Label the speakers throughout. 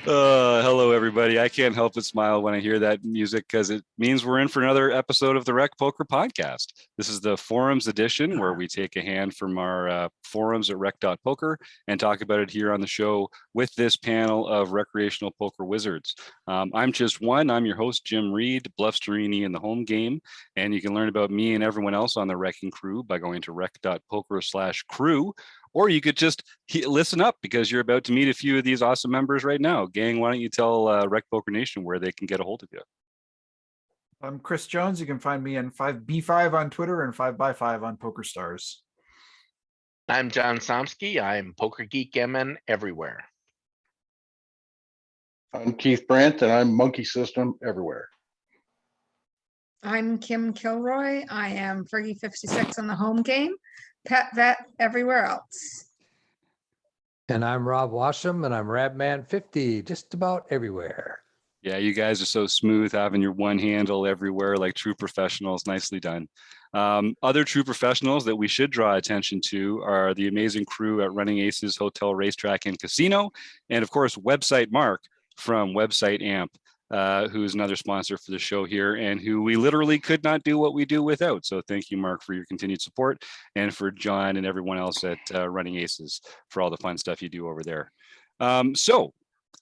Speaker 1: Hello, everybody. I can't help but smile when I hear that music because it means we're in for another episode of the RecPoker podcast. This is the forums edition where we take a hand from our forums at rec.poker and talk about it here on the show with this panel of recreational poker wizards. I'm just one. I'm your host, Jim Reed, Bluffsterini in the home game. And you can learn about me and everyone else on the Wrecking Crew by going to rec.poker/crew. Or you could just listen up because you're about to meet a few of these awesome members right now. Gang, why don't you tell Rec Poker Nation where they can get a hold of you?
Speaker 2: I'm Chris Jones. You can find me on 5B5 on Twitter and 5x5 on PokerStars.
Speaker 3: I'm John Somsky. I'm Poker Geek MN everywhere.
Speaker 4: I'm Keith Brandt, and I'm Monkey System everywhere.
Speaker 5: I'm Kim Kilroy. I am Fergie56 on the home game, Pet Vet everywhere else.
Speaker 6: And I'm Rob Washam, and I'm Rabman50, just about everywhere.
Speaker 1: Yeah, you guys are so smooth having your one handle everywhere like true professionals. Nicely done. Other true professionals that we should draw attention to are the amazing crew at Running Aces Hotel, Racetrack, and Casino. And of course, Website Mark from Website Amp, who is another sponsor for the show here and who we literally could not do what we do without. So thank you, Mark, for your continued support and for John and everyone else at Running Aces for all the fun stuff you do over there. So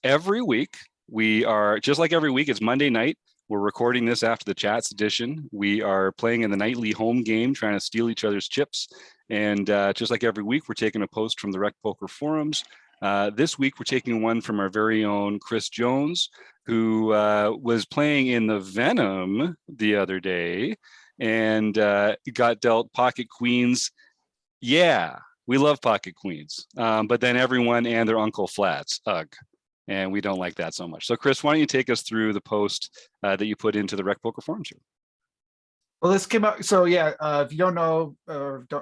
Speaker 1: every week, we are, just like every week, it's Monday night. We're recording this after the Chats edition. We are playing in the nightly home game, trying to steal each other's chips. And just like every week, we're taking a post from the Rec Poker forums. This week, we're taking one from our very own Chris Jones, who was playing in the Venom the other day and got dealt pocket queens. Yeah, we love pocket queens. But then everyone and their uncle flats. Ugh. And we don't like that so much. So Chris, why don't you take us through the post that you put into the Rec Poker forums here?
Speaker 2: Well, this came out. So yeah, if you don't know,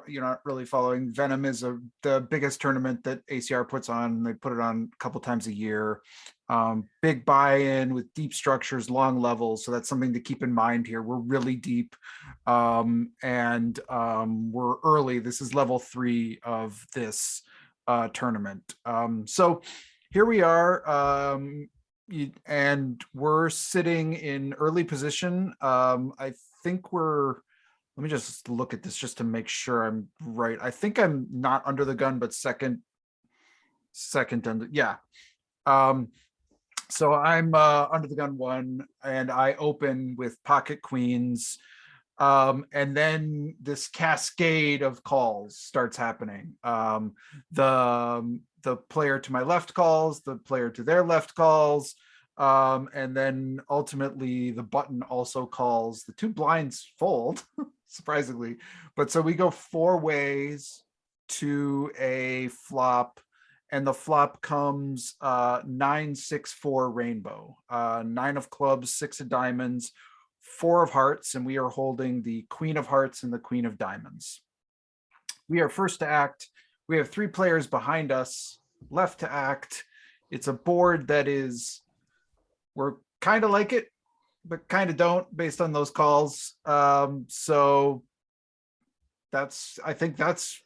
Speaker 2: you're not really following, Venom is the biggest tournament that ACR puts on. They put it on a couple times a year. Big buy-in with deep structures, long levels. So that's something to keep in mind here. We're really deep and we're early. This is level 3 of this tournament. So here we are, and we're sitting in early position. I think let me just look at this just to make sure I'm right. I think I'm not under the gun, but second under, yeah. So I'm under the gun 1, and I open with pocket queens. And then this cascade of calls starts happening. The player to my left calls, the player to their left calls, and then ultimately the button also calls. The 2 blinds fold, surprisingly. But so we go 4 ways to a flop, and the flop comes 9-6-4 rainbow, 9 of clubs, 6 of diamonds, 4 of hearts, and we are holding the queen of hearts and the queen of diamonds. We are first to act. We have 3 players behind us, left to act. It's a board that is, we're kind of like it, but kind of don't based on those calls. So I think let's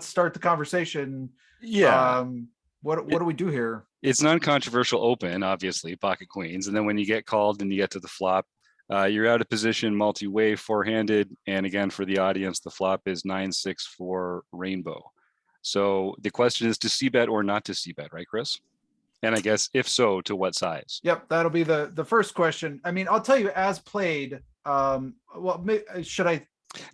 Speaker 2: start the conversation.
Speaker 1: Yeah.
Speaker 2: What do we do here?
Speaker 1: It's an uncontroversial open, obviously, pocket queens. And then when you get called and you get to the flop, you're out of position multi-way, 4-handed. And again, for the audience, the flop is 9-6-4 rainbow. So the question is to c-bet or not to c-bet, right, Chris? And I guess if so, to what size?
Speaker 2: Yep, that'll be the first question. I mean, I'll tell you as played. Well, should I?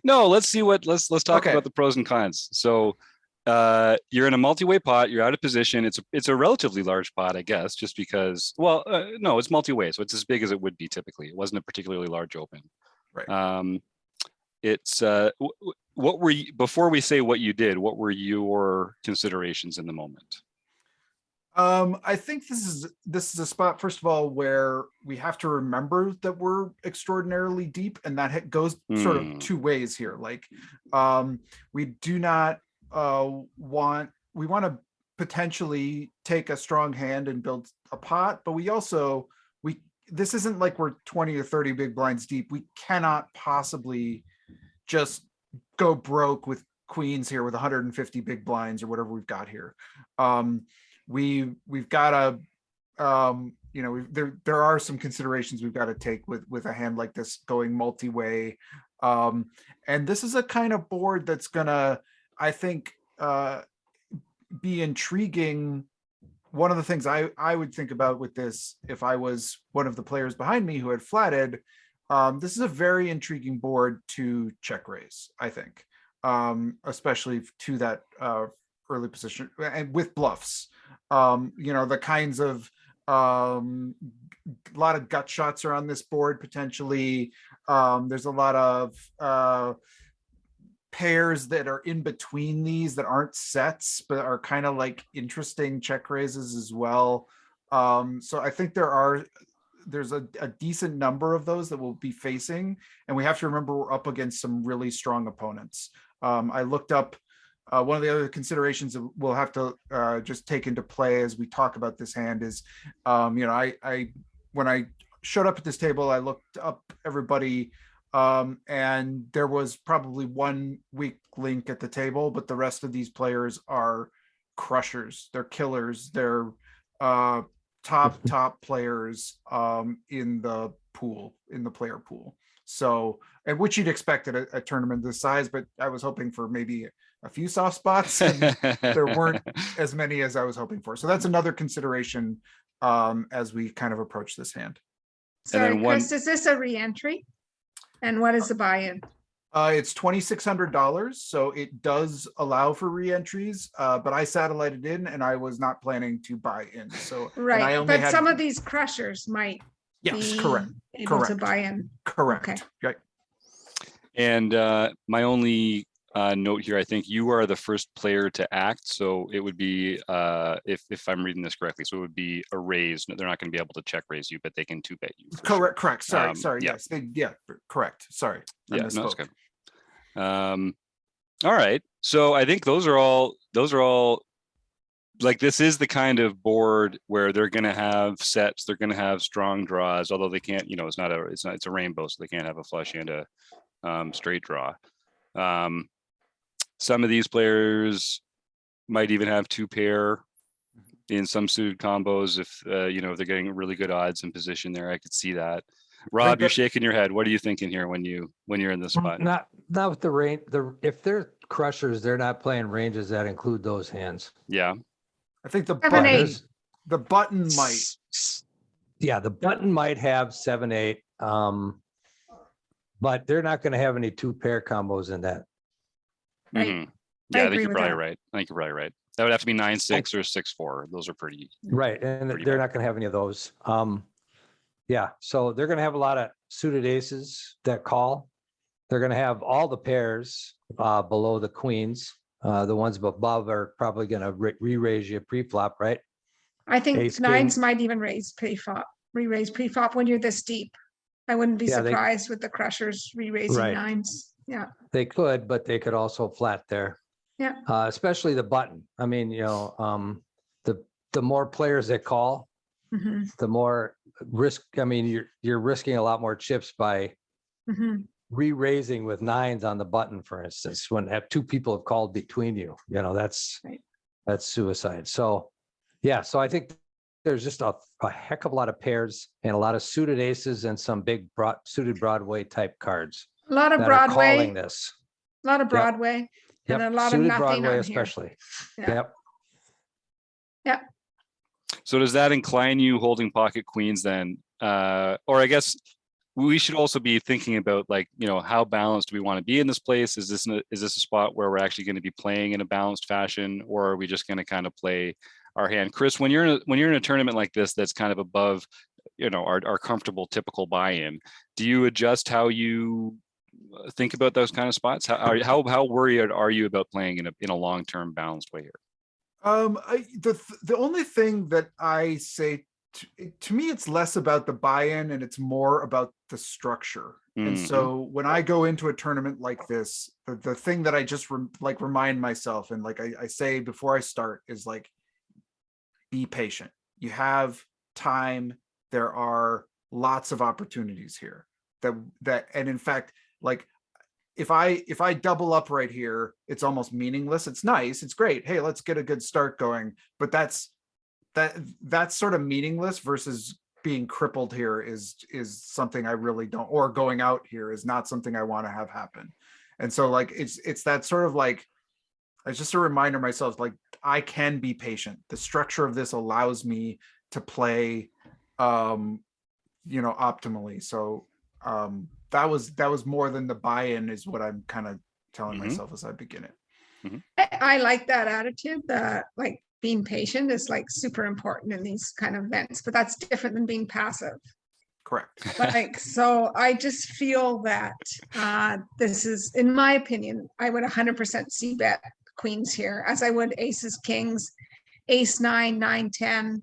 Speaker 1: No, let's talk about the pros and cons. So you're in a multi-way pot, you're out of position. It's a relatively large pot, I guess, just because, well, no, it's multi-way, so it's as big as it would be typically. It wasn't a particularly large open.
Speaker 2: Right.
Speaker 1: It's what were you, before we say what you did, what were your considerations in the moment?
Speaker 2: I think this is a spot, first of all, where we have to remember that we're extraordinarily deep, and that goes sort of 2 ways here. Like, we do not want to potentially take a strong hand and build a pot, but this isn't like we're 20 or 30 big blinds deep. We cannot possibly just go broke with queens here with 150 big blinds or whatever we've got here. We've got to there are some considerations we've got to take with a hand like this going multi-way. And this is a kind of board that's gonna, I think, be intriguing. One of the things I would think about with this, if I was one of the players behind me who had flatted, this is a very intriguing board to check raise, I think, especially to that early position and with bluffs. The kinds of a lot of gut shots are on this board potentially. There's a lot of pairs that are in between these that aren't sets but are kind of like interesting check raises as well. So I think there's a decent number of those that we'll be facing, and we have to remember we're up against some really strong opponents. I looked up one of the other considerations that we'll have to just take into play as we talk about this hand is, I when I showed up at this table, I looked up everybody, and there was probably one weak link at the table, but the rest of these players are crushers. They're killers. They're top players in the player pool. So, and which you'd expect at a tournament this size, but I was hoping for maybe a few soft spots, and there weren't as many as I was hoping for. So that's another consideration as we kind of approach this hand.
Speaker 5: Sorry, Chris, is this a re-entry? And what is the buy-in?
Speaker 2: It's $2,600, so it does allow for re-entries, but I satellited in and I was not planning to buy in. So
Speaker 5: right, but some of these crushers might
Speaker 2: be
Speaker 5: able to buy in.
Speaker 2: Correct.
Speaker 5: Okay.
Speaker 2: Right.
Speaker 1: And my only note here, I think you are the first player to act, so it would be if I'm reading this correctly, so it would be a raise. They're not going to be able to check raise you, but they can two bet you.
Speaker 2: Correct. Sorry.
Speaker 1: Yeah.
Speaker 2: Yes, correct. Sorry.
Speaker 1: Yeah, no, that's good. All right, so I think those are all like, this is the kind of board where they're going to have sets, they're going to have strong draws, although they can't, it's a rainbow, so they can't have a flush and a straight draw. Some of these players might even have two pair in some suited combos if if they're getting really good odds in position there. I could see that. Rob, you're shaking your head. What are you thinking here when you're in this spot?
Speaker 6: Not with the range. If they're crushers, they're not playing ranges that include those hands.
Speaker 1: Yeah.
Speaker 2: I think the
Speaker 5: 7-8.
Speaker 2: button might.
Speaker 6: Yeah, the button might have 7-8, but they're not going to have any two pair combos in that.
Speaker 5: Right.
Speaker 1: Mm-hmm. Yeah, I think
Speaker 5: agree
Speaker 1: you're
Speaker 5: with
Speaker 1: probably
Speaker 5: that.
Speaker 1: right. I think you're probably right. That would have to be 9-6 or 6-4. Those are pretty.
Speaker 6: Right, and
Speaker 1: Pretty
Speaker 6: they're
Speaker 1: bad.
Speaker 6: not going to have any of those. Yeah, so they're going to have a lot of suited aces that call. They're going to have all the pairs below the queens. The ones above are probably going to re-raise you pre-flop, right?
Speaker 5: I think
Speaker 6: Ace,
Speaker 5: nines
Speaker 6: king.
Speaker 5: might even raise pre-flop, re-raise pre-flop when you're this deep. I wouldn't be
Speaker 6: Yeah,
Speaker 5: surprised with the crushers re-raising
Speaker 6: Right.
Speaker 5: nines. Yeah.
Speaker 6: They could, but they could also flat there.
Speaker 5: Yeah.
Speaker 6: Especially the button. I mean, the more players that call,
Speaker 5: Mhm,
Speaker 6: the more risk. I mean, you're risking a lot more chips by
Speaker 5: mhm.
Speaker 6: re-raising with nines on the button, for instance, when two people have called between you. That's
Speaker 5: Right.
Speaker 6: that's suicide. So yeah, so I think there's just a heck of a lot of pairs and a lot of suited aces and some big suited Broadway type cards
Speaker 5: A lot of
Speaker 6: that are calling
Speaker 5: Broadway,
Speaker 6: this.
Speaker 5: a lot of Broadway, and a lot of
Speaker 6: Suited
Speaker 5: nothing
Speaker 6: Broadway
Speaker 5: on here.
Speaker 6: especially.
Speaker 5: Yeah.
Speaker 6: Yep.
Speaker 1: So does that incline you holding pocket queens then? Or I guess we should also be thinking about, like, how balanced do we want to be in this place? Is this a spot where we're actually going to be playing in a balanced fashion, or are we just going to kind of play our hand? Chris, when you're in a tournament like this that's kind of above our comfortable typical buy-in, do you adjust how you think about those kind of spots? How worried are you about playing in a long-term balanced way here?
Speaker 2: The only thing that I say to me, it's less about the buy-in and it's more about the structure. And so when I go into a tournament like this, the thing that I just remind myself, and like I say before I start, is like, be patient. You have time. There are lots of opportunities here and in fact, like, if I double up right here, it's almost meaningless. It's nice. It's great. Hey, let's get a good start going. But that's that's sort of meaningless versus being crippled here is something I really don't, or going out here is not something I want to have happen. And so like it's that sort of like, it's just a reminder myself, like I can be patient. The structure of this allows me to play optimally. So that was more than the buy-in is what I'm kind of telling myself as I begin it.
Speaker 5: I like that attitude, that like being patient is like super important in these kind of events, but that's different than being passive.
Speaker 2: Correct.
Speaker 5: Like, so I just feel that this is, in my opinion, I would 100% see bet queens here, as I would aces, kings, ace nine, 9, 10,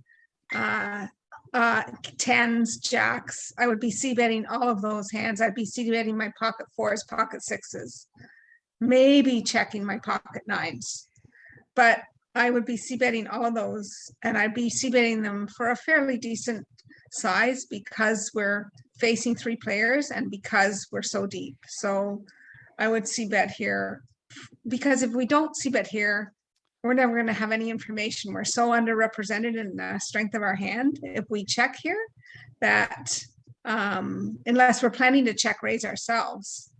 Speaker 5: tens, jacks. I would be c betting all of those hands. I'd be c betting my pocket fours, pocket sixes, maybe checking my pocket nines, but I would be c betting all of those, and I'd be c betting them for a fairly decent size because we're facing 3 players and because we're so deep. So I would c bet here, because if we don't c bet here, we're never going to have any information. We're so underrepresented in the strength of our hand. If we check here, that unless we're planning to check raise ourselves,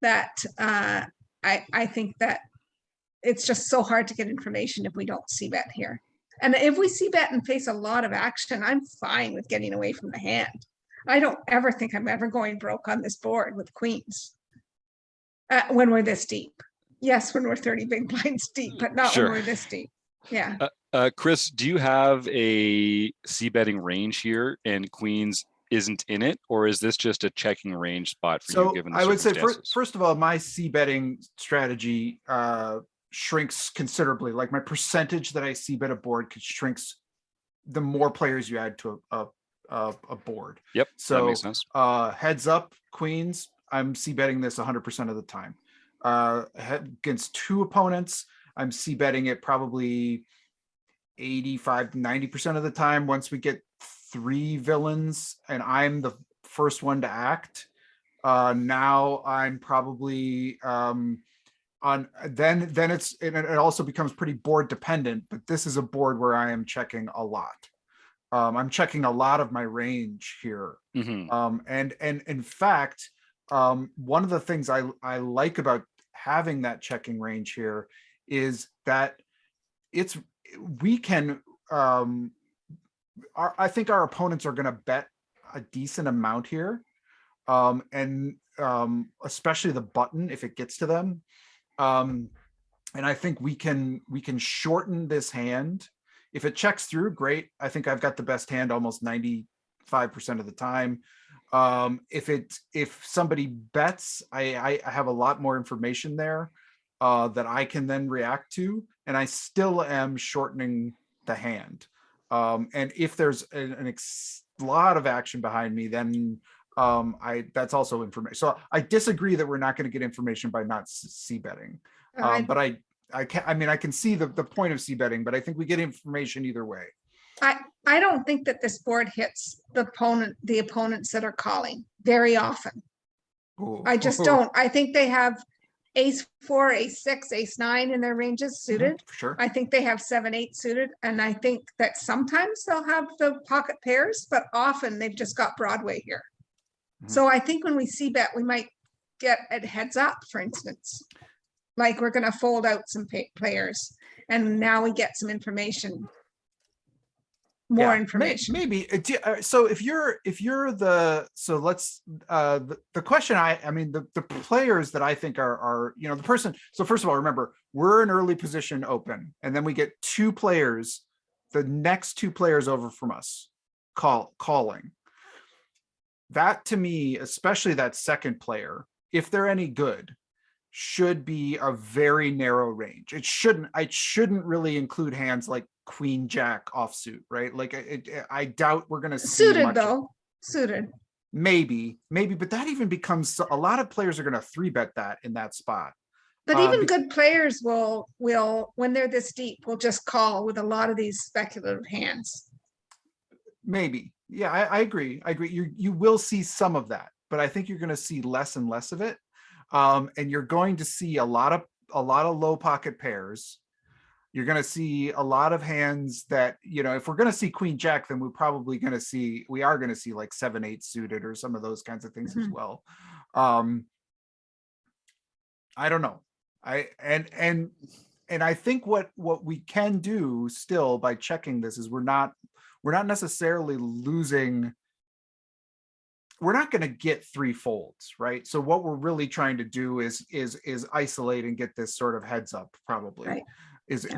Speaker 5: that I think that it's just so hard to get information if we don't c bet here. And if we c bet and face a lot of action, I'm fine with getting away from the hand. I don't ever think I'm ever going broke on this board with queens when we're this deep. Yes, when we're 30 big blinds deep, but not
Speaker 1: Sure.
Speaker 5: when we're this deep. Yeah.
Speaker 1: Chris, do you have a c betting range here and queens isn't in it, or is this just a checking range spot for you
Speaker 2: So
Speaker 1: given the
Speaker 2: I would say
Speaker 1: circumstances?
Speaker 2: first of all, my c betting strategy shrinks considerably. Like my percentage that I c bet a board shrinks the more players you add to a board.
Speaker 1: Yep, that
Speaker 2: So
Speaker 1: makes sense.
Speaker 2: heads up queens, I'm c betting this 100% of the time. Against 2 opponents, I'm c betting it probably 85-90% of the time. Once we get 3 villains and I'm the first one to act, now I'm probably then it also becomes pretty board dependent, but this is a board where I am checking a lot. I'm checking a lot of my range here. And in fact, one of the things I like about having that checking range here is that we can I think our opponents are going to bet a decent amount here, and especially the button if it gets to them, and I think we can shorten this hand. If it checks through, great. I think I've got the best hand almost 95% of the time. If somebody bets, I have a lot more information there that I can then react to, and I still am shortening the hand. And if there's a lot of action behind me, then that's also information. So I disagree that we're not going to get information by not c betting. But I can see the point of c betting, but I think we get information either way.
Speaker 5: I don't think that this board hits the opponents that are calling very often.
Speaker 2: Ooh.
Speaker 5: I just don't. I think they have ace 4, ace 6, ace 9 in their ranges suited.
Speaker 2: For sure.
Speaker 5: I think they have 7, 8 suited, and I think that sometimes they'll have the pocket pairs, but often they've just got Broadway here. So I think when we c bet, we might get a heads up, for instance, like we're going to fold out some players, and now we get some information. More information.
Speaker 2: Maybe. So if you're let's the question the players that I think are the person. So first of all, remember we're an early position open, and then we get 2 players, the next 2 players over from us calling. That to me, especially that second player, if they're any good, should be a very narrow range. I shouldn't really include hands like queen jack offsuit, right? Like I doubt we're going to see
Speaker 5: suited though. Suited.
Speaker 2: Maybe, but that even becomes a lot of players are going to 3-bet that in that spot.
Speaker 5: But even good players will when they're this deep will just call with a lot of these speculative hands.
Speaker 2: Maybe. Yeah, I agree. You will see some of that, but I think you're going to see less and less of it. And you're going to see a lot of low pocket pairs. You're going to see a lot of hands that, if we're going to see queen jack, then we are going to see like 7-8 suited or some of those kinds of things as well. I don't know. And I think what we can do still by checking this is we're not necessarily losing. We're not going to get 3 folds, right? So what we're really trying to do is isolate and get this sort of heads up, probably.
Speaker 5: Right.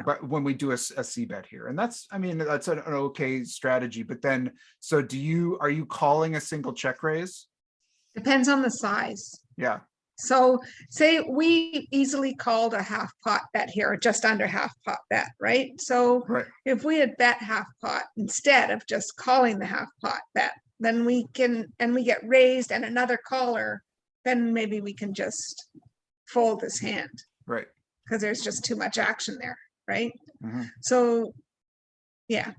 Speaker 2: But when we do a C bet here, and that's an okay strategy. But then, so are you calling a single check raise?
Speaker 5: Depends on the size.
Speaker 2: Yeah.
Speaker 5: So say we easily called a half pot bet here, or just under half pot bet, right? So
Speaker 2: Right.
Speaker 5: if we had bet half pot instead of just calling the half pot bet, then we get raised and another caller, then maybe we can just fold this hand.
Speaker 2: Right.
Speaker 5: Because there's just too much action there, right?
Speaker 2: Mhm.
Speaker 5: So, yeah.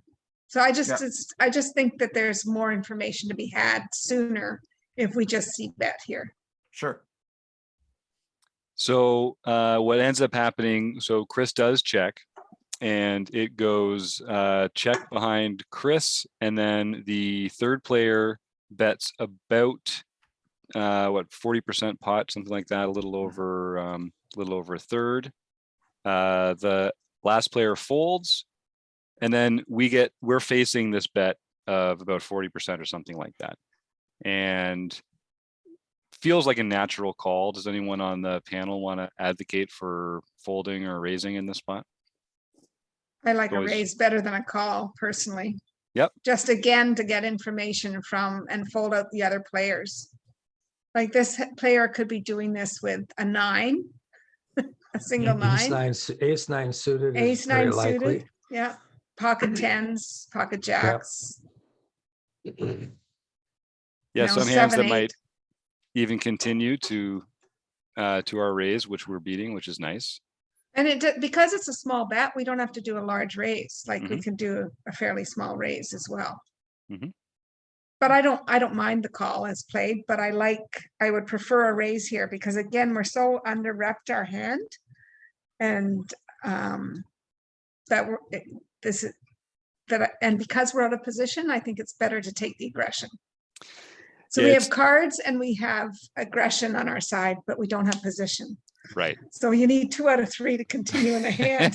Speaker 5: So I just think that there's more information to be had sooner if we just see bet here.
Speaker 2: Sure.
Speaker 1: So what ends up happening, so Chris does check, and it goes check behind Chris, and then the third player bets about 40% pot, something like that, a little over a third. The last player folds, and then we're facing this bet of about 40% or something like that, and feels like a natural call. Does anyone on the panel want to advocate for folding or raising in this spot?
Speaker 5: I like a
Speaker 1: Always-
Speaker 5: raise better than a call personally.
Speaker 1: Yep.
Speaker 5: Just again, to get information from and fold out the other players. Like this player could be doing this with a 9, a single 9,
Speaker 6: Ace nine suited is
Speaker 5: ace
Speaker 6: very
Speaker 5: 9 suited.
Speaker 6: likely.
Speaker 5: Yeah. Pocket 10s, pocket jacks.
Speaker 1: Yeah, some hands
Speaker 5: 7,
Speaker 1: that
Speaker 5: 8.
Speaker 1: might even continue to our raise, which we're beating, which is nice.
Speaker 5: And because it's a small bet, we don't have to do a large raise. Like we
Speaker 1: Mhm.
Speaker 5: can do a fairly small raise as well.
Speaker 1: Mhm.
Speaker 5: But I don't mind the call as played, but I would prefer a raise here because again, we're so under repped our hand. And and because we're out of position, I think it's better to take the aggression. So
Speaker 1: Yeah,
Speaker 5: we
Speaker 1: it's-
Speaker 5: have cards and we have aggression on our side, but we don't have position.
Speaker 1: Right.
Speaker 5: So you need 2 out of 3 to continue in the hand.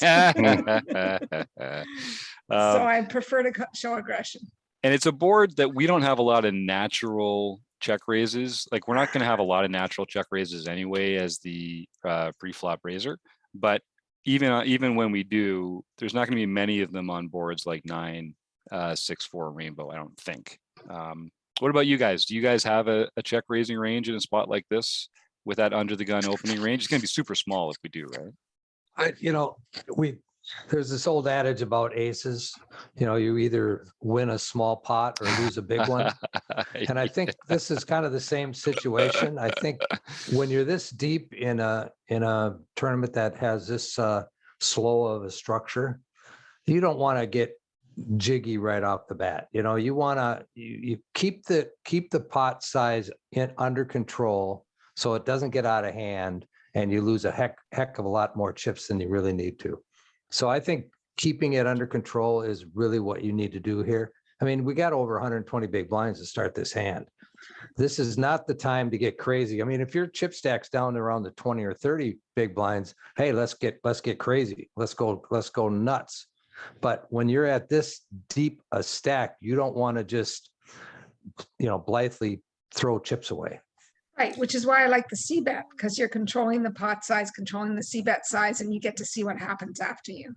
Speaker 5: So I prefer to show aggression.
Speaker 1: And it's a board that we don't have a lot of natural check raises. Like we're not going to have a lot of natural check raises anyway as the pre-flop raiser. But even when we do, there's not going to be many of them on boards like 9, 6, 4 rainbow, I don't think. What about you guys? Do you guys have a check raising range in a spot like this with that under the gun opening range? It's going to be super small if we do, right?
Speaker 6: There's this old adage about aces, you either win a small pot or lose a big one. And I think this is kind of the same situation. I think when you're this deep in a tournament that has this slow of a structure, you don't want to get jiggy right off the bat. You want to you keep the pot size under control so it doesn't get out of hand and you lose a heck of a lot more chips than you really need to. So I think keeping it under control is really what you need to do here. I mean, we got over 120 big blinds to start this hand. This is not the time to get crazy. I mean, if your chip stack's down around the 20 or 30 big blinds, hey, let's get crazy. Let's go nuts. But when you're at this deep a stack, you don't want to just, blithely throw chips away.
Speaker 5: Right, which is why I like the C bet, because you're controlling the pot size, controlling the C bet size, and you get to see what happens after you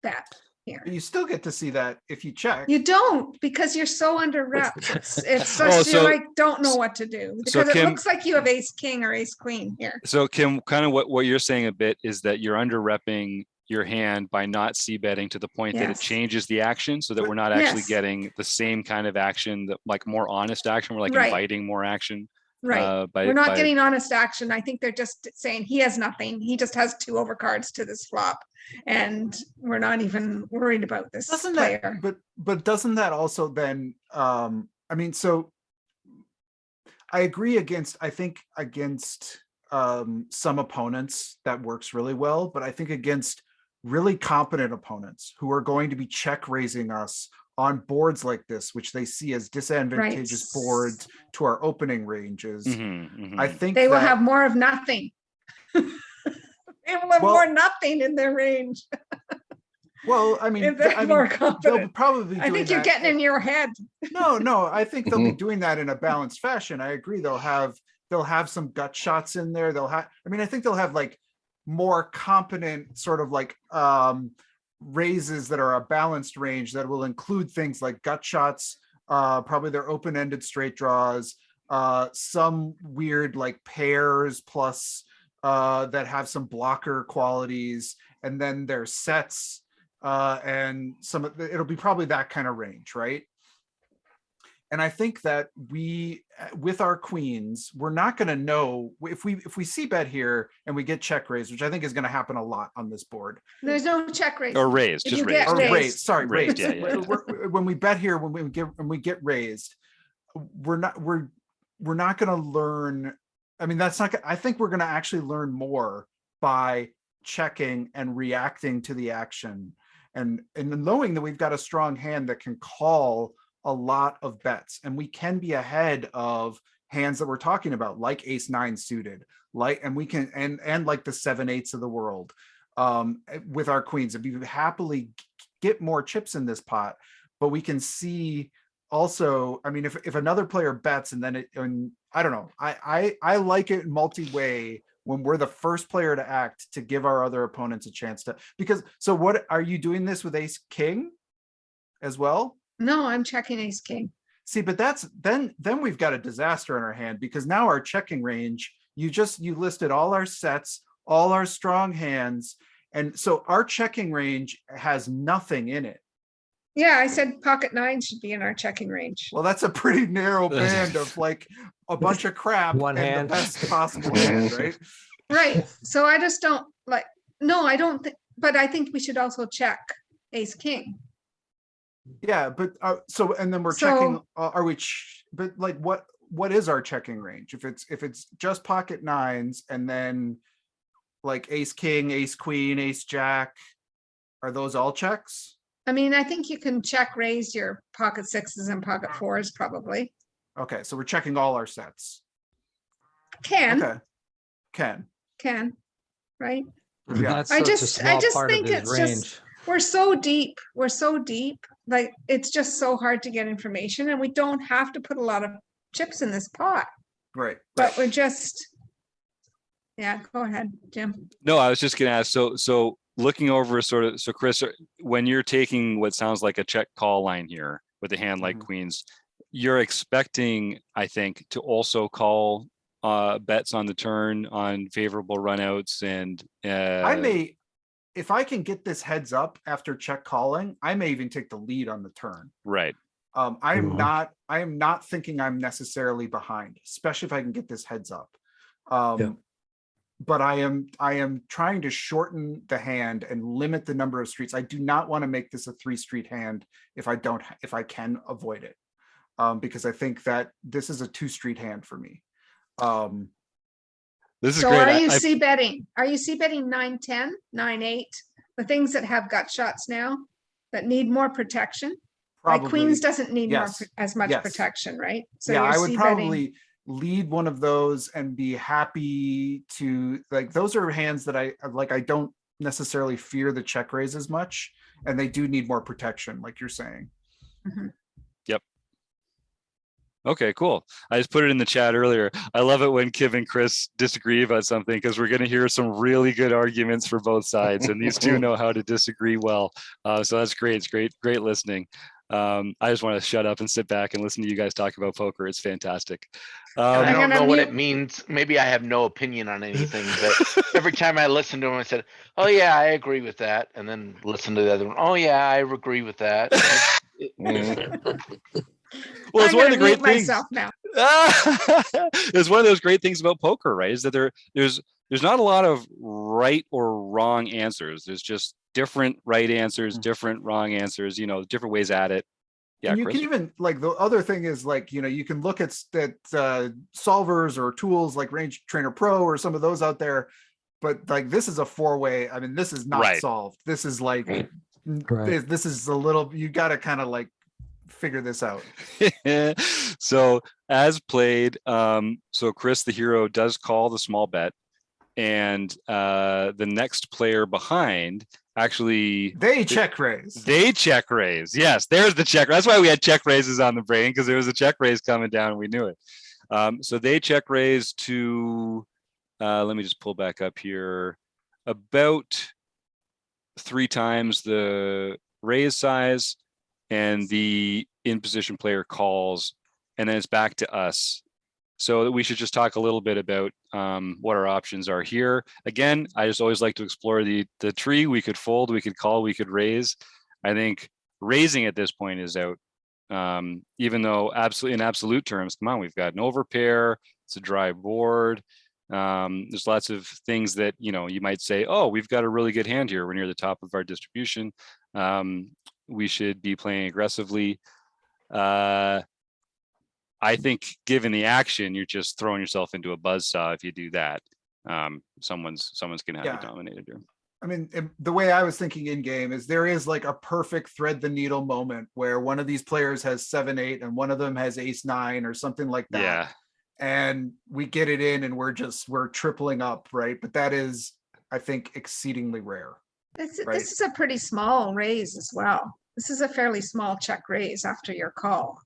Speaker 5: bet here.
Speaker 2: You still get to see that if you check.
Speaker 5: You don't, because you're so under reps. It's
Speaker 1: Oh,
Speaker 5: just,
Speaker 1: so-
Speaker 5: you like, don't know what to do.
Speaker 1: So
Speaker 5: Because it
Speaker 1: Kim-
Speaker 5: looks like you have ace king or ace queen here.
Speaker 1: So Kim, kind of what you're saying a bit is that you're under repping your hand by not C betting to the point that it
Speaker 5: Yes.
Speaker 1: changes the action so that we're not actually
Speaker 5: Yes.
Speaker 1: getting the same kind of action, that like more honest action. We're like
Speaker 5: Right.
Speaker 1: inviting more action.
Speaker 5: Right. We're not getting honest action. I think they're just saying he has nothing. He just has 2 overcards to this flop. And we're not even worried about this
Speaker 2: Doesn't
Speaker 5: player.
Speaker 2: that, but doesn't that also then, so I agree against some opponents that works really well, but I think against really competent opponents who are going to be check raising us on boards like this, which they see as disadvantageous boards to our opening ranges. I think
Speaker 5: They will
Speaker 2: that-
Speaker 5: have more of nothing. They will have
Speaker 2: Well-
Speaker 5: more nothing in their range.
Speaker 2: Well, I mean,
Speaker 5: If they're more
Speaker 2: they'll
Speaker 5: confident.
Speaker 2: probably be
Speaker 5: I
Speaker 2: doing
Speaker 5: think you're
Speaker 2: that-
Speaker 5: getting in your head.
Speaker 2: No, I think they'll be doing that in a balanced fashion. I agree. They'll have some gut shots in there. I think they'll have like more competent sort of like raises that are a balanced range that will include things like gut shots, probably their open-ended straight draws, some weird like pairs plus that have some blocker qualities, and then their sets and it'll be probably that kind of range, right? And I think that we, with our queens, we're not going to know if we see bet here and we get check raised, which I think is going to happen a lot on this board.
Speaker 5: There's no check raise.
Speaker 1: Or raised,
Speaker 5: If
Speaker 1: just
Speaker 5: you get
Speaker 1: raised.
Speaker 2: Or
Speaker 5: raised.
Speaker 2: raised, sorry,
Speaker 1: Raised,
Speaker 2: raised.
Speaker 1: yeah.
Speaker 2: When we bet here, when we get raised, we're not going to learn. I mean, I think we're going to actually learn more by checking and reacting to the action, and knowing that we've got a strong hand that can call a lot of bets, and we can be ahead of hands that we're talking about, like ace nine suited, and we can and like the 7/8 of the world with our queens. If you happily get more chips in this pot, but we can see also, I mean, if another player bets and I don't know, I like it multi-way when we're the first player to act, to give our other opponents a chance to, so what are you doing this with ace king as well?
Speaker 5: No, I'm checking ace king.
Speaker 2: See, but that's then we've got a disaster in our hand, because now our checking range, you listed all our sets, all our strong hands, and so our checking range has nothing in it.
Speaker 5: Yeah, I said pocket nine should be in our checking range.
Speaker 2: Well, that's a pretty narrow band of like a bunch of crap
Speaker 6: One
Speaker 2: and
Speaker 6: hand.
Speaker 2: the best possible hand, right?
Speaker 5: Right. So I just don't like, no, I don't think, but I think we should also check ace king.
Speaker 2: Yeah, but so, and then we're
Speaker 5: So-
Speaker 2: checking, are we, but like, what is our checking range? If it's just pocket nines and then like ace king, ace queen, ace jack, are those all checks?
Speaker 5: I mean, I think you can check raise your pocket sixes and pocket fours probably.
Speaker 2: Okay, so we're checking all our sets.
Speaker 5: Can,
Speaker 2: Okay,
Speaker 5: right?
Speaker 2: Yeah.
Speaker 6: That's
Speaker 5: I
Speaker 6: such a
Speaker 5: just
Speaker 6: small part of
Speaker 5: think
Speaker 6: his
Speaker 5: it's just,
Speaker 6: range.
Speaker 5: we're so deep, like, it's just so hard to get information, and we don't have to put a lot of chips in this pot,
Speaker 2: right.
Speaker 5: but we're just. Yeah, go ahead, Jim.
Speaker 1: No, I was just gonna ask, so looking over so Chris, when you're taking what sounds like a check call line here with a hand like
Speaker 2: Mhm.
Speaker 1: queens, you're expecting, I think, to also call bets on the turn on favorable runouts, and
Speaker 2: I may, if I can get this heads up after check calling, I may even take the lead on the turn.
Speaker 1: right.
Speaker 2: I am not thinking I'm necessarily behind, especially if I can get this heads up. But I am trying to shorten the hand and limit the number of streets. I do not want to make this a 3-street hand if I can avoid it. Because I think that this is a 2-street hand for me.
Speaker 1: This is
Speaker 5: So
Speaker 1: great.
Speaker 5: are you c betting? Are you c betting 9-10, 9-8, the things that have gut shots now that need more protection? Like queens doesn't need more
Speaker 2: yes,
Speaker 5: as much
Speaker 2: yes.
Speaker 5: protection, right? So
Speaker 2: Yeah,
Speaker 5: you're
Speaker 2: I would
Speaker 5: c-betting.
Speaker 2: probably lead one of those and be happy to, like, those are hands that I don't necessarily fear the check raise as much, and they do need more protection, like you're saying.
Speaker 1: Okay, cool. I just put it in the chat earlier. I love it when Kim and Chris disagree about something, because we're going to hear some really good arguments for both sides, and these two know how to disagree well. So that's great. It's great listening. I just want to shut up and sit back and listen to you guys talk about poker. It's fantastic.
Speaker 3: I
Speaker 5: I'm
Speaker 3: don't
Speaker 5: gonna
Speaker 3: know what
Speaker 5: mute-
Speaker 3: it means. Maybe I have no opinion on anything, but every time I listen to him, I said, "Oh yeah, I agree with that," and then listen to the other one. "Oh yeah, I agree with that."
Speaker 1: Well, it's
Speaker 5: I'm
Speaker 1: one of
Speaker 5: gonna
Speaker 1: the great
Speaker 5: mute
Speaker 1: things.
Speaker 5: myself now.
Speaker 1: It's one of those great things about poker, right? Is that there's not a lot of right or wrong answers. There's just different right answers, different wrong answers, different ways at it. Yeah,
Speaker 2: And you
Speaker 1: Chris?
Speaker 2: can even, like, the other thing is, like, you can look at solvers or tools like Range Trainer Pro or some of those out there. but like this is a 4-way. I mean, this is not
Speaker 1: Right.
Speaker 2: solved. This is like
Speaker 6: Right.
Speaker 2: this is a little. You got to kind of like figure this out.
Speaker 1: So as played, so Chris the hero does call the small bet, and the next player behind actually
Speaker 2: They check raise.
Speaker 1: they check raise. Yes, there's the check. That's why we had check raises on the brain, because there was a check raise coming down and we knew it. So they check raise to let me just pull back up here, about 3 times the raise size, and the in position player calls, and then it's back to us. So we should just talk a little bit about what our options are here. Again, I just always like to explore the tree. We could fold, we could call, we could raise. I think raising at this point is out. Even though absolutely in absolute terms, come on, we've got an overpair, it's a dry board. There's lots of things that, you know, you might say, oh, we've got a really good hand here. We're near the top of our distribution. We should be playing aggressively. I think given the action, you're just throwing yourself into a buzzsaw if you do that. Someone's gonna have
Speaker 2: Yeah.
Speaker 1: you dominated here.
Speaker 2: I mean, the way I was thinking in game is there is like a perfect thread the needle moment where one of these players has 7-8 and one of them has ace-9 or something like that.
Speaker 1: Yeah,
Speaker 2: And we get it in and we're tripling up, right? But that is, I think, exceedingly rare. Right.
Speaker 5: This is a pretty small raise as well. This is a fairly small check raise after your call,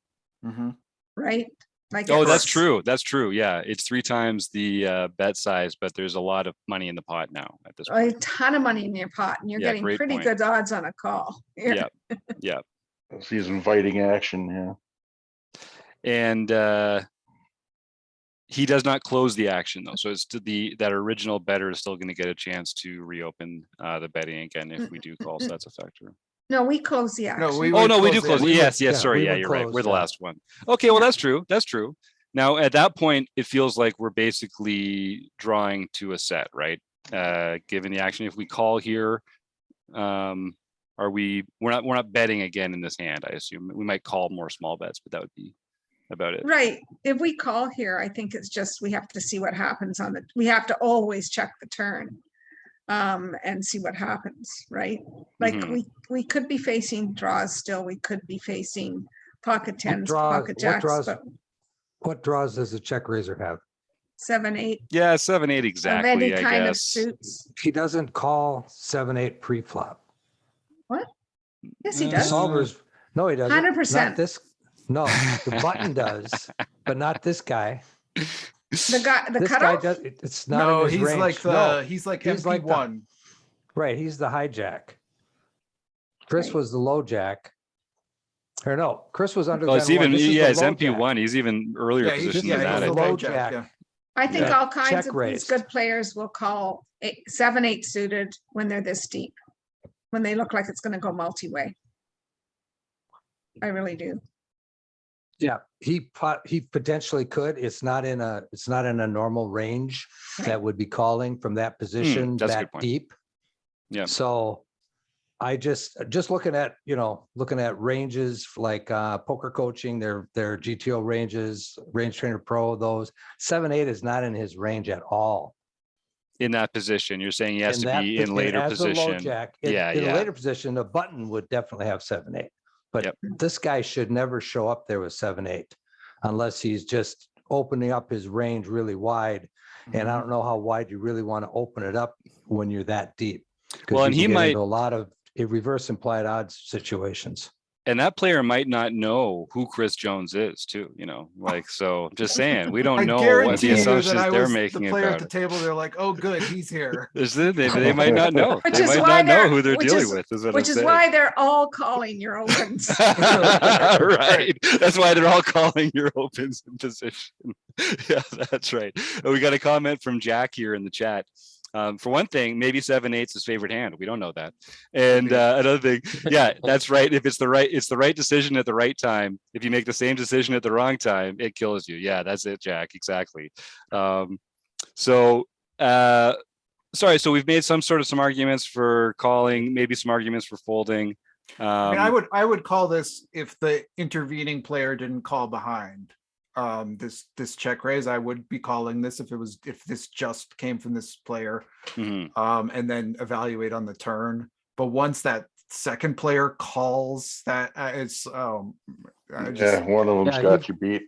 Speaker 5: right? Like
Speaker 1: oh, that's
Speaker 5: it's-
Speaker 1: true. That's true. Yeah, it's 3 times the bet size, but there's a lot of money in the pot now at this
Speaker 5: A
Speaker 1: point.
Speaker 5: ton of money in your pot and you're
Speaker 1: Yeah,
Speaker 5: getting
Speaker 1: great
Speaker 5: pretty
Speaker 1: point.
Speaker 5: good odds on a call. here.
Speaker 1: Yeah,
Speaker 4: He's inviting action, yeah.
Speaker 1: and he does not close the action though, so it's to that original bettor is still going to get a chance to reopen the betting again if we do call. So that's a factor.
Speaker 5: No, we close the action.
Speaker 2: No, we
Speaker 1: Oh
Speaker 2: would
Speaker 1: no, we do
Speaker 2: the
Speaker 1: close.
Speaker 2: action.
Speaker 6: We
Speaker 1: Yes,
Speaker 6: would-
Speaker 1: yes.
Speaker 6: yeah,
Speaker 1: Sorry,
Speaker 6: we
Speaker 1: yeah,
Speaker 6: would
Speaker 1: you're right.
Speaker 6: close,
Speaker 1: We're the
Speaker 6: yeah.
Speaker 1: last one. Okay, well
Speaker 5: Yeah.
Speaker 1: that's true. That's true. Now at that point, it feels like we're basically drawing to a set, right? Given the action, if we call here, are we're not betting again in this hand? I assume we might call more small bets, but that would be about it.
Speaker 5: Right. If we call here, I think it's just, we have to see what happens we have to always check the turn. And see what happens, right? Like
Speaker 1: Mhm.
Speaker 5: we could be facing draws still, we could be facing pocket tens,
Speaker 6: draws-
Speaker 5: pocket
Speaker 6: what
Speaker 5: jacks,
Speaker 6: draws-
Speaker 5: but
Speaker 6: What draws does the check raiser have?
Speaker 5: 7-8
Speaker 1: Yeah, 7-8
Speaker 5: of
Speaker 1: exactly.
Speaker 5: any
Speaker 1: I
Speaker 5: kind of
Speaker 1: guess.
Speaker 5: suits.
Speaker 6: He doesn't call 7-8 pre-flop.
Speaker 5: Yes, he
Speaker 6: The
Speaker 5: does.
Speaker 6: solvers, no, he doesn't.
Speaker 5: 100%.
Speaker 6: Not this, no, the button does, but not this guy.
Speaker 5: The guy, the
Speaker 6: This guy
Speaker 5: cutoff,
Speaker 6: does, it's not
Speaker 2: No,
Speaker 6: in his
Speaker 2: he's
Speaker 6: range.
Speaker 2: like
Speaker 6: No,
Speaker 2: he's like
Speaker 6: he's like the-
Speaker 2: MP1.
Speaker 6: right, he's the hijack. Chris
Speaker 5: Right.
Speaker 6: was the low jack. Or no, Chris was under
Speaker 1: Well, it's
Speaker 6: gun one.
Speaker 1: even
Speaker 6: This is the
Speaker 1: yeah, it's
Speaker 6: low
Speaker 1: MP1.
Speaker 6: jack.
Speaker 1: He's even earlier
Speaker 2: Yeah, he's,
Speaker 1: position
Speaker 2: yeah,
Speaker 1: than
Speaker 2: he's
Speaker 1: that.
Speaker 2: the
Speaker 1: I think.
Speaker 2: low
Speaker 6: Low
Speaker 2: jack.
Speaker 6: jack.
Speaker 2: Yeah.
Speaker 5: I think
Speaker 1: Yeah.
Speaker 5: all kinds
Speaker 6: Check
Speaker 5: of these
Speaker 6: raised.
Speaker 5: good players will call 7-8 suited when they're this deep. When they look like it's gonna go multi-way. I really do.
Speaker 6: Yeah, he potentially could. It's not in a normal range
Speaker 5: Right.
Speaker 6: that would be calling from that position
Speaker 1: that's a good
Speaker 6: that
Speaker 1: point.
Speaker 6: deep.
Speaker 1: Yeah.
Speaker 6: So I just looking at, ranges like poker coaching, their GTO ranges, Range Trainer Pro, those 7-8 is not in his range at all.
Speaker 1: In that position, you're saying he has
Speaker 6: In
Speaker 1: to
Speaker 6: that
Speaker 1: be
Speaker 6: po-
Speaker 1: in later
Speaker 6: as a low
Speaker 1: position.
Speaker 6: jack.
Speaker 1: Yeah,
Speaker 6: In a
Speaker 1: yeah.
Speaker 6: later position, a button would definitely have 7-8. But
Speaker 1: Yep.
Speaker 6: this guy should never show up there with 7-8 unless he's just opening up his range really wide. And I don't know how wide you really want to open it up when you're that deep. 'Cause
Speaker 1: Well,
Speaker 6: you
Speaker 1: and
Speaker 6: can
Speaker 1: he
Speaker 6: get
Speaker 1: might-
Speaker 6: into a lot of reverse implied odds situations.
Speaker 1: And that player might not know who Chris Jones is, too. Like, so just saying, we don't
Speaker 2: I
Speaker 1: know what
Speaker 2: guarantee
Speaker 1: the
Speaker 2: you
Speaker 1: assumptions
Speaker 2: that I
Speaker 1: they're
Speaker 2: was the
Speaker 1: making
Speaker 2: player
Speaker 1: about
Speaker 2: at the
Speaker 1: it.
Speaker 2: table. They're like, "Oh, good, he's here."
Speaker 1: They might not know.
Speaker 5: Which
Speaker 1: They
Speaker 5: is
Speaker 1: might
Speaker 5: why
Speaker 1: not know
Speaker 5: they're-
Speaker 1: who they're
Speaker 5: which
Speaker 1: dealing
Speaker 5: is-
Speaker 1: with. Is what
Speaker 5: Which
Speaker 1: I'm
Speaker 5: is
Speaker 1: saying.
Speaker 5: why they're all calling your opens.
Speaker 1: Right. That's why they're all calling your opens in position. Yeah, that's right. We got a comment from Jack here in the chat. For one thing, maybe 7-8's his favorite hand. We don't know that. And another thing, yeah, that's right. If it's the right decision at the right time. If you make the same decision at the wrong time, it kills you. Yeah, that's it, Jack. Exactly. Sorry. So we've made some arguments for calling, maybe some arguments for folding.
Speaker 2: I mean, I would call this if the intervening player didn't call behind. this check raise, I would be calling this if this just came from this player,
Speaker 1: Mhm.
Speaker 2: and then evaluate on the turn. But once that second player calls that, it's I just
Speaker 4: Yeah, one of them's
Speaker 6: Yeah,
Speaker 4: got you beat.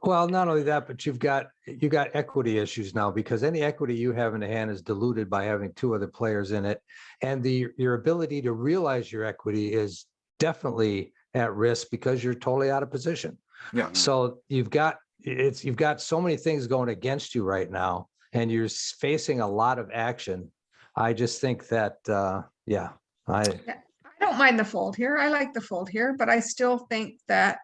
Speaker 6: Well, not only that, but you got equity issues now because any equity you have in the hand is diluted by having two other players in it. And your ability to realize your equity is definitely at risk because you're totally out of position.
Speaker 2: Yeah.
Speaker 6: So you've got so many things going against you right now, and you're facing a lot of action. I just think that
Speaker 5: I don't mind the fold here. I like the fold here, but I still think that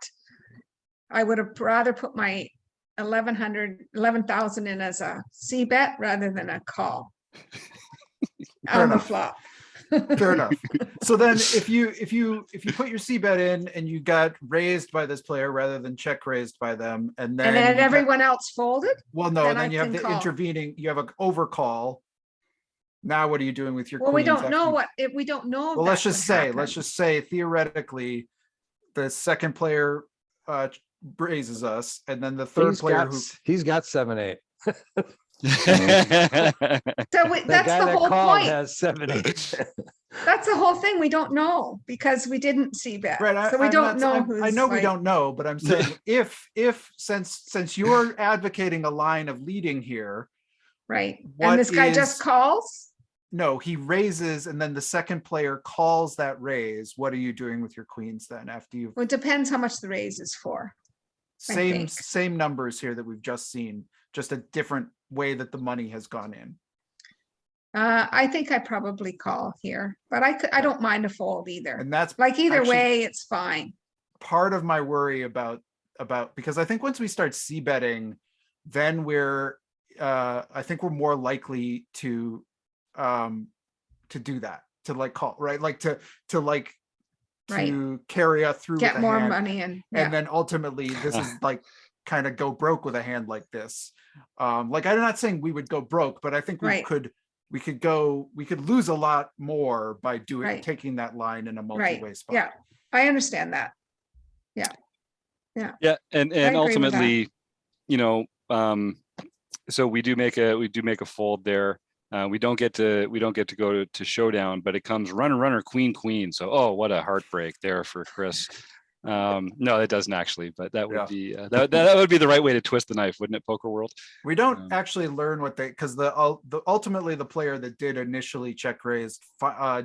Speaker 5: I would have rather put my 11,000 in as a C bet rather than a call
Speaker 2: Fair
Speaker 5: on the
Speaker 2: enough.
Speaker 5: flop.
Speaker 2: Fair enough. So then if you put your C bet in and you got raised by this player rather than check raised by them, and then
Speaker 5: And then
Speaker 2: you got-
Speaker 5: everyone else folded.
Speaker 2: well, no,
Speaker 5: then
Speaker 2: and then
Speaker 5: I
Speaker 2: you have
Speaker 5: can
Speaker 2: the
Speaker 5: call.
Speaker 2: intervening, you have an overcall. Now what are you doing with your
Speaker 5: Well, we
Speaker 2: queens
Speaker 5: don't
Speaker 2: after
Speaker 5: know
Speaker 2: you-
Speaker 5: we don't know. if
Speaker 2: Well, let's
Speaker 5: that's
Speaker 2: just
Speaker 5: what
Speaker 2: say,
Speaker 5: happened.
Speaker 2: theoretically, the second player raises us, and then the third player
Speaker 6: he's got 7-8.
Speaker 5: So
Speaker 6: That
Speaker 5: that's
Speaker 6: guy
Speaker 5: the
Speaker 6: that
Speaker 5: whole
Speaker 6: called
Speaker 5: point.
Speaker 6: has 7-8.
Speaker 5: That's the whole thing. We don't know because we didn't see bet.
Speaker 2: right,
Speaker 5: So we
Speaker 2: I'm
Speaker 5: don't
Speaker 2: not-
Speaker 5: know
Speaker 2: I'm-
Speaker 5: who's
Speaker 2: I know we
Speaker 5: like-
Speaker 2: don't know, but I'm saying if since you're advocating a line of leading here,
Speaker 5: Right.
Speaker 2: what
Speaker 5: And this guy
Speaker 2: is-
Speaker 5: just calls.
Speaker 2: no, he raises and then the second player calls that raise. What are you doing with your queens then after you
Speaker 5: Well, it depends how much the raise is for. I think.
Speaker 2: same numbers here that we've just seen, just a different way that the money has gone in.
Speaker 5: I think I probably call here, but I don't mind a fold either.
Speaker 2: And that's
Speaker 5: Like either
Speaker 2: actually
Speaker 5: way, it's fine.
Speaker 2: part of my worry about because I think once we start c betting, then I think we're more likely to do that, to like call, right? Like to
Speaker 5: Right.
Speaker 2: carry us through
Speaker 5: Get
Speaker 2: with a
Speaker 5: more
Speaker 2: hand,
Speaker 5: money in.
Speaker 2: and then ultimately this is like kind of go broke with a hand like this. Like I'm not saying we would go broke, but I think we
Speaker 5: Right.
Speaker 2: could lose a lot more by
Speaker 5: Right.
Speaker 2: taking that line in a
Speaker 5: Right.
Speaker 2: multi-way spot.
Speaker 5: Yeah, I understand that.
Speaker 1: Yeah, and
Speaker 5: agree with that.
Speaker 1: ultimately, you know, so we do make a fold there. We don't get to go to showdown, but it comes runner, queen, queen. So, oh, what a heartbreak there for Chris. No, it doesn't actually, but that would be that would be the right way to twist the knife, wouldn't it, Poker World?
Speaker 2: We don't actually learn what because ultimately the player that did initially check raise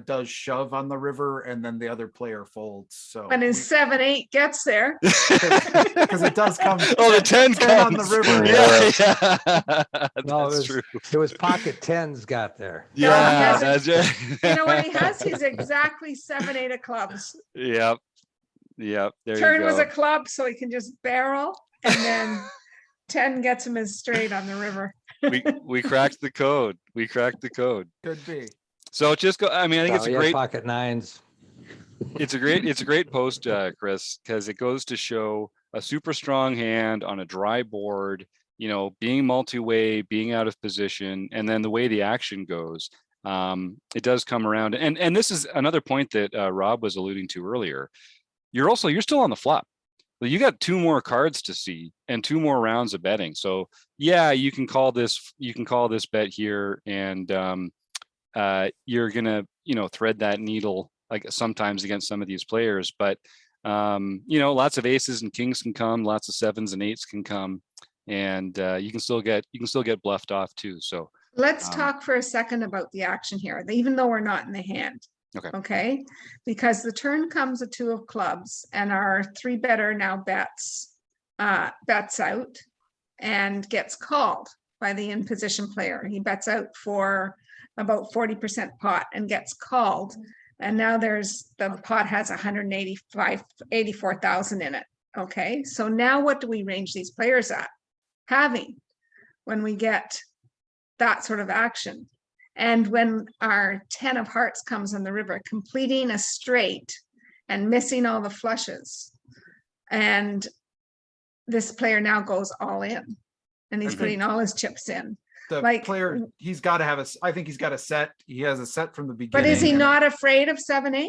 Speaker 2: does shove on the river, and then the other player folds. So
Speaker 5: When his 7-8 gets there,
Speaker 2: because it does come.
Speaker 1: Oh, the 10
Speaker 2: on the
Speaker 1: comes.
Speaker 2: river.
Speaker 1: Yeah.
Speaker 6: No,
Speaker 1: That's true.
Speaker 6: it was pocket tens got there.
Speaker 5: No, he
Speaker 1: Yeah,
Speaker 5: hasn't.
Speaker 1: that's right.
Speaker 5: you know what he has? He's exactly 7-8 of clubs.
Speaker 1: Yep. There
Speaker 5: Turn
Speaker 1: you
Speaker 5: was
Speaker 1: go.
Speaker 5: a club, so he can just barrel, and then 10 gets him as straight on the river.
Speaker 1: we cracked the code. We cracked the code.
Speaker 2: Could be.
Speaker 1: So just go. I mean, I think it's
Speaker 6: No,
Speaker 1: a
Speaker 6: he had
Speaker 1: great.
Speaker 6: pocket nines.
Speaker 1: It's a great post, Chris, because it goes to show a super strong hand on a dry board. You know, being multi-way, being out of position, and then the way the action goes. It does come around, and this is another point that Rob was alluding to earlier. You're still on the flop. Well, you got 2 more cards to see and 2 more rounds of betting. So yeah, you can call this bet here, and you're gonna thread that needle like sometimes against some of these players. But lots of aces and kings can come, lots of 7s and 8s can come, and you can still get bluffed off too. So
Speaker 5: Let's talk for a second about the action here, even though we're not in the hand. Okay, because the turn comes a 2 of clubs, and our 3 better now bets out and gets called by the in position player. He bets out for about 40% pot and gets called, and now the pot has 84,000 in it. Okay, so now what do we range these players at having when we get that sort of action? And when our 10 of hearts comes on the river, completing a straight and missing all the flushes, and this player now goes all in, and he's putting all his chips in.
Speaker 2: The
Speaker 5: Like-
Speaker 2: player, he's got to have I think he's got a set. He has a set from the beginning.
Speaker 5: But is he
Speaker 2: and-
Speaker 5: not afraid of 7-8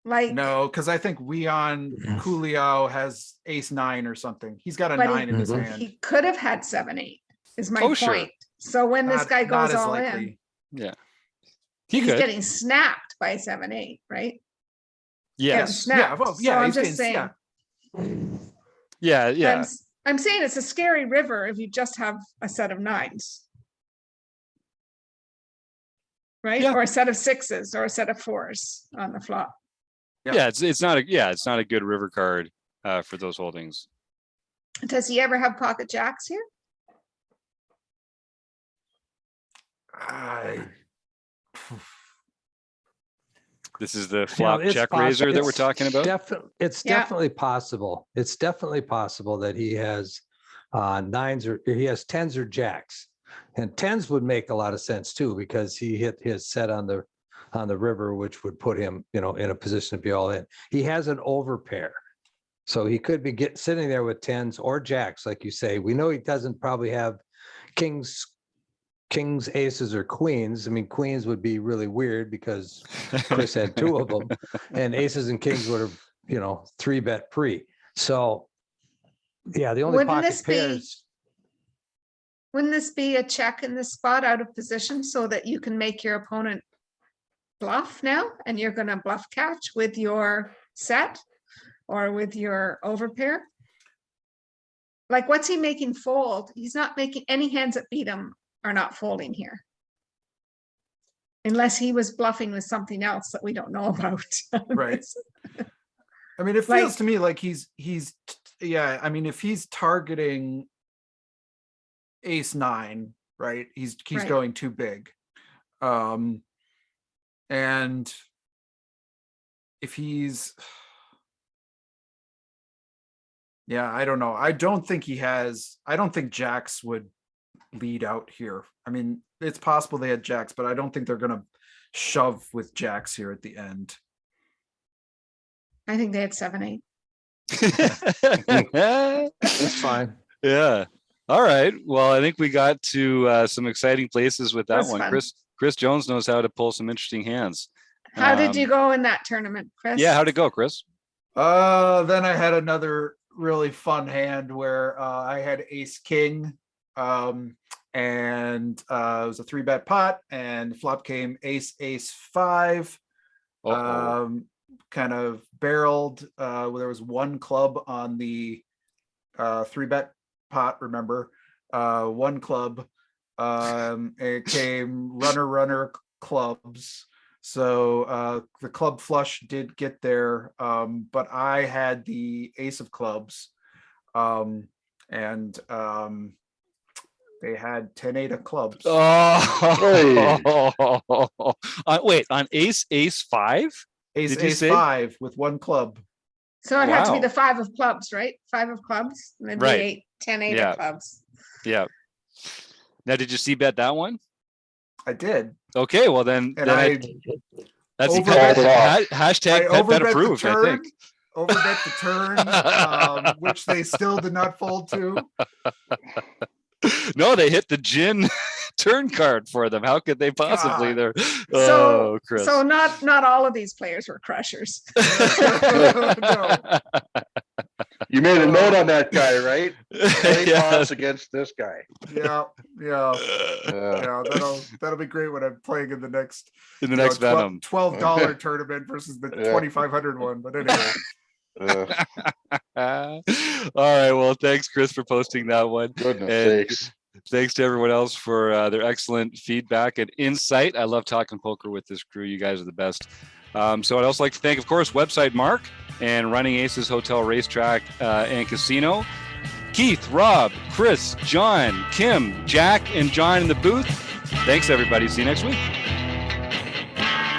Speaker 5: Like,
Speaker 2: No, because I think Weon Coolio has ace 9 or something. He's got a
Speaker 5: But he-
Speaker 2: 9 in his
Speaker 6: Mhm.
Speaker 2: hand.
Speaker 5: he could have had 7-8 is my
Speaker 1: Oh, sure.
Speaker 5: point. So when this guy
Speaker 2: Not
Speaker 5: goes
Speaker 2: as
Speaker 5: all in,
Speaker 2: likely.
Speaker 1: Yeah. He
Speaker 5: he's
Speaker 1: could.
Speaker 5: getting snapped by 7-8, right? Getting
Speaker 1: Yes.
Speaker 2: Yeah,
Speaker 5: snapped.
Speaker 2: well,
Speaker 5: So
Speaker 2: yeah,
Speaker 5: I'm
Speaker 2: he's
Speaker 5: just
Speaker 2: getting,
Speaker 5: saying,
Speaker 2: yeah.
Speaker 1: Yeah.
Speaker 5: I'm saying it's a scary river if you just have a set of 9s. Right?
Speaker 1: Yeah.
Speaker 5: Or a set of 6s or a set of 4s on the flop.
Speaker 2: Yeah.
Speaker 1: Yeah. It's not a good river card for those holdings.
Speaker 5: Does he ever have pocket jacks here?
Speaker 2: I,
Speaker 1: This is the
Speaker 6: You know,
Speaker 1: flop
Speaker 6: it's
Speaker 1: check
Speaker 6: possi-
Speaker 1: raiser that we're
Speaker 6: it's
Speaker 1: talking about.
Speaker 6: It's
Speaker 5: Yeah.
Speaker 6: definitely possible. It's definitely possible that he has 9s or he has 10s or jacks. And 10s would make a lot of sense too, because he hit his set on the river, which would put him, in a position to be all in. He has an overpair. So he could be sitting there with 10s or jacks, like you say. We know he doesn't probably have kings, aces, or queens. I mean, queens would be really weird because Chris had 2 of them, and aces and kings would have, 3-bet pre. So, yeah, the only
Speaker 5: Wouldn't
Speaker 6: pocket
Speaker 5: this be-
Speaker 6: pairs.
Speaker 5: Wouldn't this be a check in this spot out of position so that you can make your opponent bluff now? And you're gonna bluff catch with your set or with your overpair? Like, what's he making fold? He's not making any hands that beat him are not folding here. Unless he was bluffing with something else that we don't know about.
Speaker 2: Right. I mean, it feels to me like yeah, I mean, if he's targeting ace 9, right? He's
Speaker 5: Right.
Speaker 2: going too big. And if he's, yeah, I don't know. I don't think jacks would lead out here. I mean, it's possible they had jacks, but I don't think they're going to shove with jacks here at the end.
Speaker 5: I think they had 7-8.
Speaker 6: That's fine.
Speaker 1: Yeah. All right. Well, I think we got to some exciting places with that
Speaker 5: That's
Speaker 1: one.
Speaker 5: fun.
Speaker 1: Chris Jones knows how to pull some interesting hands.
Speaker 5: How did you go in that tournament, Chris?
Speaker 1: Yeah. How'd it go, Chris?
Speaker 2: Then I had another really fun hand where I had ace king, and it was a 3-bet pot, and flop came ace 5. Kind of barreled. There was 1 club on the 3-bet pot. Remember, 1 club. It came runner clubs. So the club flush did get there, but I had the ace of clubs, and they had 10-8 of clubs.
Speaker 1: Oh, wait, on ace 5?
Speaker 2: Ace
Speaker 1: did you say?
Speaker 2: 5 with 1 club.
Speaker 5: So it had to be
Speaker 1: Wow.
Speaker 5: the 5 of clubs, right? 5 of clubs, maybe
Speaker 1: Right.
Speaker 5: 10-8
Speaker 1: Yeah.
Speaker 5: of clubs.
Speaker 1: Yeah. Now, did you see bet that one?
Speaker 2: I did,
Speaker 1: Okay, well then,
Speaker 2: and
Speaker 1: that's
Speaker 2: overbet-
Speaker 1: hashtag
Speaker 2: I
Speaker 1: bet
Speaker 2: overbet the
Speaker 1: approved. I
Speaker 2: turn.
Speaker 1: think.
Speaker 2: Overbet the turn, which they still did not fold to.
Speaker 1: No, they hit the gin turn card for them. How could they possibly?
Speaker 2: God.
Speaker 1: Oh, Chris.
Speaker 5: So not all of these players were crushers.
Speaker 2: No.
Speaker 4: You made a note on that guy, right? Play
Speaker 1: Yeah.
Speaker 4: pots against this guy.
Speaker 2: Yeah.
Speaker 4: Yeah.
Speaker 2: That'll be great when I'm playing in the next
Speaker 1: In the next Venom.
Speaker 2: $12 tournament versus the
Speaker 4: Yeah.
Speaker 2: 2,500 one. But anyway,
Speaker 4: Uh,
Speaker 1: All right. Well, thanks, Chris, for posting that one.
Speaker 4: goodness
Speaker 1: And
Speaker 4: sakes.
Speaker 1: thanks to everyone else for their excellent feedback and insight. I love talking poker with this crew. You guys are the best. So I'd also like to thank, of course, Website Mark and Running Aces Hotel, Racetrack, and Casino. Keith, Rob, Chris, John, Kim, Jack, and John in the booth. Thanks, everybody. See you next week.